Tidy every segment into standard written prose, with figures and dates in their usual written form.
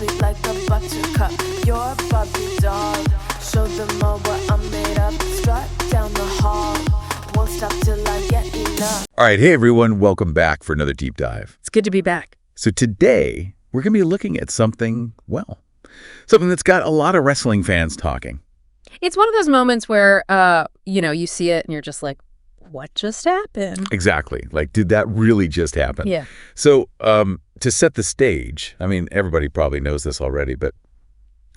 sweet like a buttercup. You're a Barbie doll. Show them all what I'm made of. Strut down the hall. Won't stop till I get enough. All right, hey everyone, welcome back for another deep dive. It's good to be back. So today, we're going to be looking at something that's got a lot of wrestling fans talking. It's one of those moments where, you see it and you're just like, what just happened? Exactly. Like, did that really just happen? Yeah. So to set the stage, I mean, everybody probably knows this already, but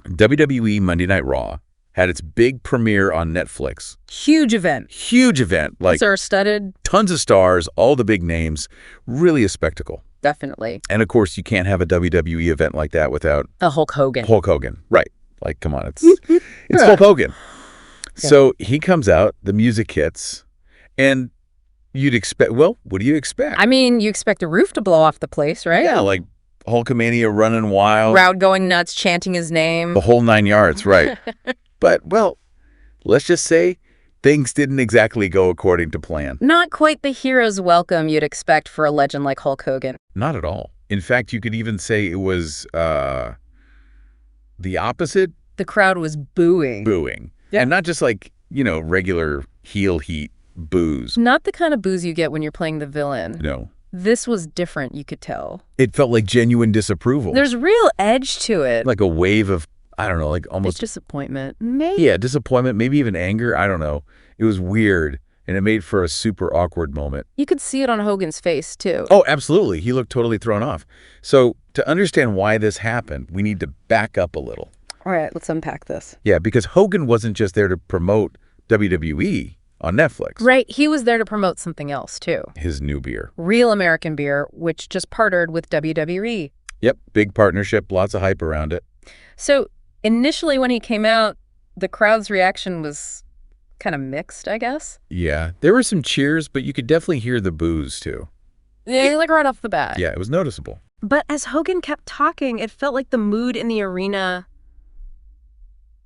WWE Monday Night Raw had its big premiere on Netflix. Huge event. Huge event. Like, Star-studded. Tons of stars, all the big names. Really a spectacle. Definitely. And of course, you can't have a WWE event like that without a Hulk Hogan. Hulk Hogan, right. Like, come on, it's Hulk Hogan. Yeah. So he comes out, the music hits, and you'd expect, well, what do you expect? I mean, you expect a roof to blow off the place, right? Yeah, like Hulkamania running wild. Crowd going nuts, chanting his name. The whole 9 yards, right. But, well, let's just say things didn't exactly go according to plan. Not quite the hero's welcome you'd expect for a legend like Hulk Hogan. Not at all. In fact, you could even say it was the opposite. The crowd was booing. Booing. Yeah. And not just like, regular heel heat boos. Not the kind of boos you get when you're playing the villain. No. This was different, you could tell. It felt like genuine disapproval. There's real edge to it. Like a wave of, I don't know, like almost... It's disappointment. Maybe. Yeah, disappointment, maybe even anger. I don't know. It was weird, and it made for a super awkward moment. You could see it on Hogan's face, too. Oh, absolutely. He looked totally thrown off. So to understand why this happened, we need to back up a little. All right, let's unpack this. Yeah, because Hogan wasn't just there to promote WWE on Netflix. Right. He was there to promote something else, too. His new beer. Real American beer, which just partnered with WWE. Yep, big partnership, lots of hype around it. So initially when he came out, the crowd's reaction was kind of mixed, I guess. Yeah, there were some cheers, but you could definitely hear the boos, too. Yeah, like right off the bat. Yeah, it was noticeable. But as Hogan kept talking, it felt like the mood in the arena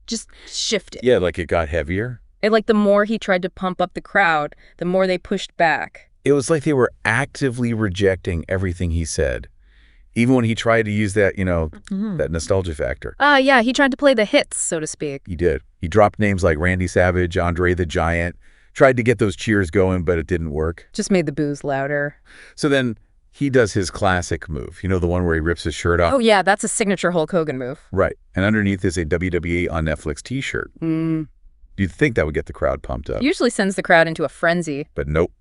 just shifted. Yeah, like it got heavier. Like the more he tried to pump up the crowd, the more they pushed back. It was like they were actively rejecting everything he said. Even when he tried to use that, that nostalgia factor. Yeah, he tried to play the hits, so to speak. He did. He dropped names like Randy Savage, Andre the Giant, tried to get those cheers going, but it didn't work. Just made the boos louder. So then he does his classic move, the one where he rips his shirt off. Oh, yeah, that's a signature Hulk Hogan move. Right. And underneath is a WWE on Netflix t-shirt. You'd think that would get the crowd pumped up. Usually sends the crowd into a frenzy. But nope.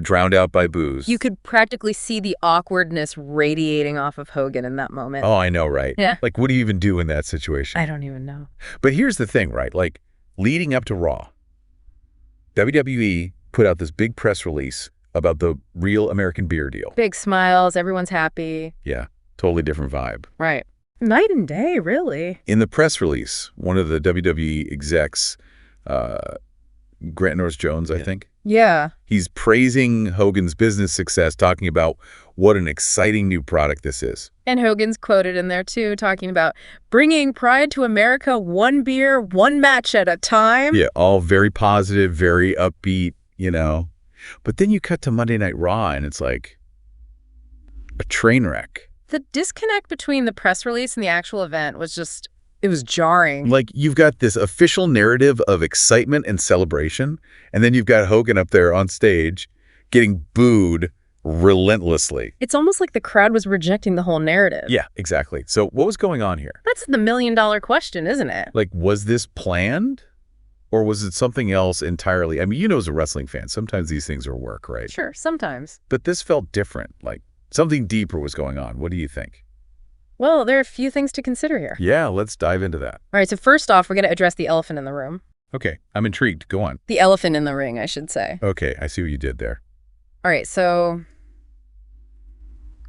Drowned out by boos. You could practically see the awkwardness radiating off of Hogan in that moment. Oh, I know, right? Yeah. Like, what do you even do in that situation? I don't even know. But here's the thing, right? Like, leading up to Raw, WWE put out this big press release about the Real American Beer deal. Big smiles, everyone's happy. Yeah, totally different vibe. Right. Night and day, really. In the press release, one of the WWE execs, Grant Norris-Jones, I think. Yeah. He's praising Hogan's business success, talking about what an exciting new product this is. And Hogan's quoted in there, too, talking about bringing pride to America, one beer, one match at a time. Yeah, all very positive, very upbeat, But then you cut to Monday Night Raw, and it's like a train wreck. The disconnect between the press release and the actual event was just... It was jarring. Like, you've got this official narrative of excitement and celebration, and then you've got Hogan up there on stage getting booed relentlessly. It's almost like the crowd was rejecting the whole narrative. Yeah, exactly. So what was going on here? That's the million-dollar question, isn't it? Like, was this planned? Or was it something else entirely? I mean, as a wrestling fan, sometimes these things are work, right? Sure, sometimes. But this felt different. Like, something deeper was going on. What do you think? Well, there are a few things to consider here. Yeah, let's dive into that. All right, so first off, we're going to address the elephant in the room. Okay, I'm intrigued. Go on. The elephant in the ring, I should say. Okay, I see what you did there. All right, so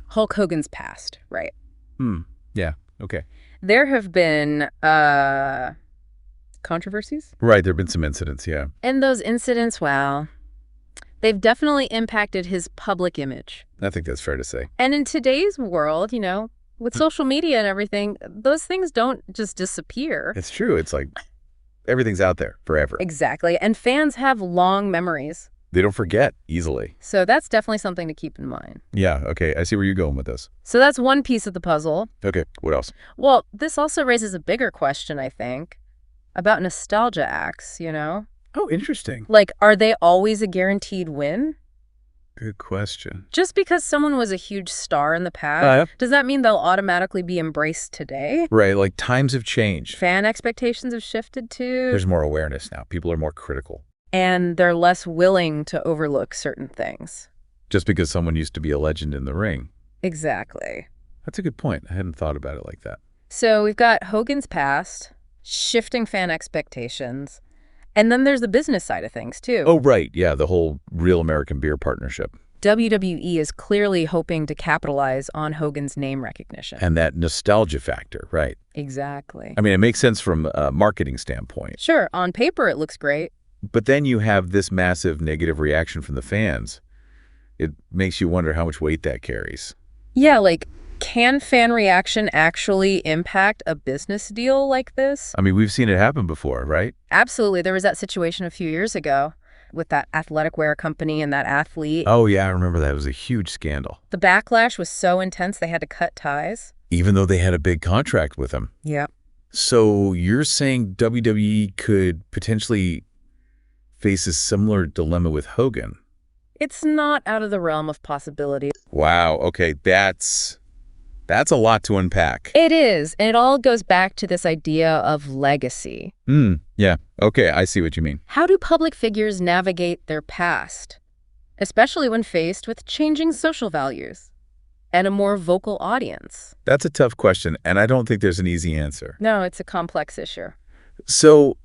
Hulk Hogan's passed, right? Yeah, okay. There have been controversies. Right, there have been some incidents, yeah. And those incidents, well, they've definitely impacted his public image. I think that's fair to say. And in today's world, with social media and everything, those things don't just disappear. It's true. It's like everything's out there forever. Exactly. And fans have long memories. They don't forget easily. So that's definitely something to keep in mind. Yeah, okay. I see where you're going with this. So that's one piece of the puzzle. Okay, what else? Well, this also raises a bigger question, I think, about nostalgia acts, you know? Oh, interesting. Like, are they always a guaranteed win? Good question. Just because someone was a huge star in the past, does that mean they'll automatically be embraced today? Right, like times have changed. Fan expectations have shifted too. There's more awareness now. People are more critical. And they're less willing to overlook certain things. Just because someone used to be a legend in the ring. Exactly. That's a good point. I hadn't thought about it like that. So we've got Hogan's past, shifting fan expectations, and then there's the business side of things too. Oh, right. Yeah, the whole Real American Beer partnership. WWE is clearly hoping to capitalize on Hogan's name recognition. And that nostalgia factor, right. Exactly. I mean, it makes sense from a marketing standpoint. Sure, on paper it looks great. But then you have this massive negative reaction from the fans. It makes you wonder how much weight that carries. Yeah, like, can fan reaction actually impact a business deal like this? I mean, we've seen it happen before, right? Absolutely. There was that situation a few years ago with that athletic wear company and that athlete. Oh, yeah, I remember that. It was a huge scandal. The backlash was so intense they had to cut ties. Even though they had a big contract with him. Yep. So you're saying WWE could potentially face a similar dilemma with Hogan? It's not out of the realm of possibility. Wow, okay, that's a lot to unpack. It is, and it all goes back to this idea of legacy. Yeah, okay, I see what you mean. How do public figures navigate their past, especially when faced with changing social values and a more vocal audience? That's a tough question, and I don't think there's an easy answer. No, it's a complex issue. So,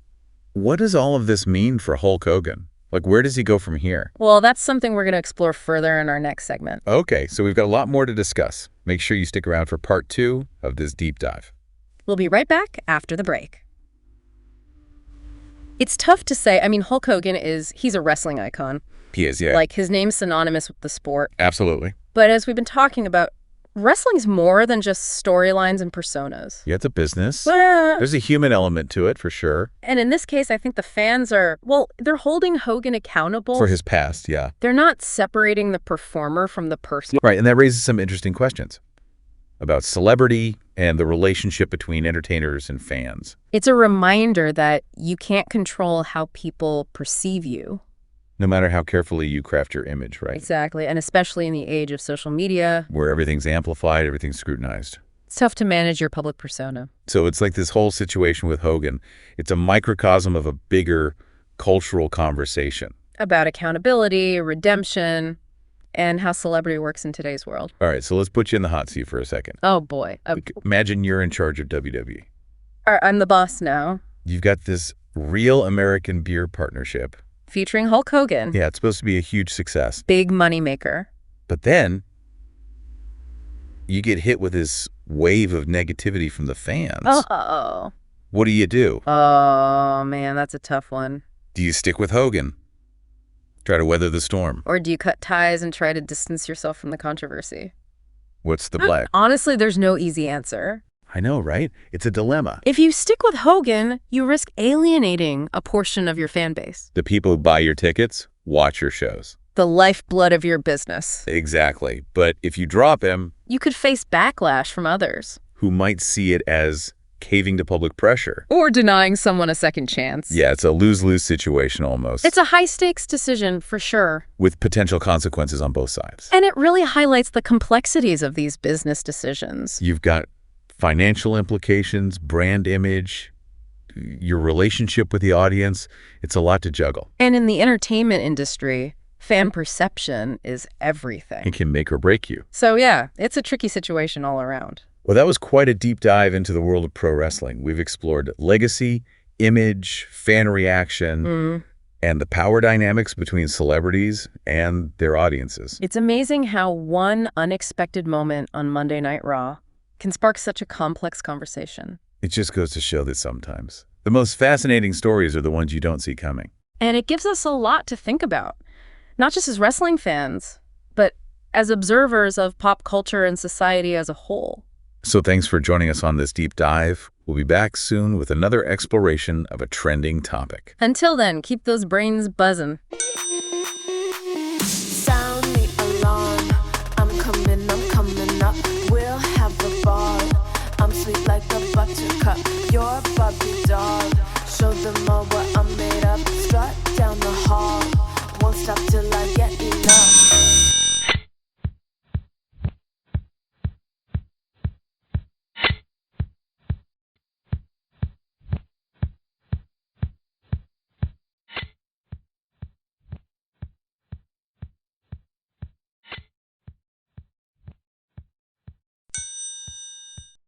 what does all of this mean for Hulk Hogan? Like, where does he go from here? Well, that's something we're going to explore further in our next segment. Okay, so we've got a lot more to discuss. Make sure you stick around for part 2 of this deep dive. We'll be right back after the break. It's tough to say. I mean, Hulk Hogan he's a wrestling icon. He is, yeah. Like, his name's synonymous with the sport. Absolutely. But as we've been talking about, wrestling's more than just storylines and personas. Yeah, it's a business. There's a human element to it, for sure. And in this case, I think the fans are, well, they're holding Hogan accountable. For his past, yeah. They're not separating the performer from the person. Right, and that raises some interesting questions about celebrity and the relationship between entertainers and fans. It's a reminder that you can't control how people perceive you. No matter how carefully you craft your image, right? Exactly, and especially in the age of social media. Where everything's amplified, everything's scrutinized. It's tough to manage your public persona. So it's like this whole situation with Hogan. It's a microcosm of a bigger cultural conversation. About accountability, redemption, and how celebrity works in today's world. All right, so let's put you in the hot seat for a second. Oh, boy. Imagine you're in charge of WWE. I'm the boss now. You've got this Real American Beer partnership. Featuring Hulk Hogan. Yeah, it's supposed to be a huge success. Big money maker. But then you get hit with this wave of negativity from the fans. Uh-oh. What do you do? Oh, man, that's a tough one. Do you stick with Hogan? Try to weather the storm? Or do you cut ties and try to distance yourself from the controversy? What's the play? Honestly, there's no easy answer. I know, right? It's a dilemma. If you stick with Hogan, you risk alienating a portion of your fan base. The people who buy your tickets, watch your shows. The lifeblood of your business. Exactly. But if you drop him, you could face backlash from others. Who might see it as caving to public pressure. Or denying someone a second chance. Yeah, it's a lose-lose situation almost. It's a high-stakes decision, for sure. With potential consequences on both sides. And it really highlights the complexities of these business decisions. You've got financial implications, brand image, your relationship with the audience. It's a lot to juggle. And in the entertainment industry, fan perception is everything. It can make or break you. So yeah, it's a tricky situation all around. Well, that was quite a deep dive into the world of pro wrestling. We've explored legacy, image, fan reaction, and the power dynamics between celebrities and their audiences. It's amazing how one unexpected moment on Monday Night Raw can spark such a complex conversation. It just goes to show that sometimes the most fascinating stories are the ones you don't see coming. And it gives us a lot to think about, not just as wrestling fans, but as observers of pop culture and society as a whole. So thanks for joining us on this deep dive. We'll be back soon with another exploration of a trending topic. Until then, keep those brains buzzing. them all what I'm made of. Strut down the hall, won't stop till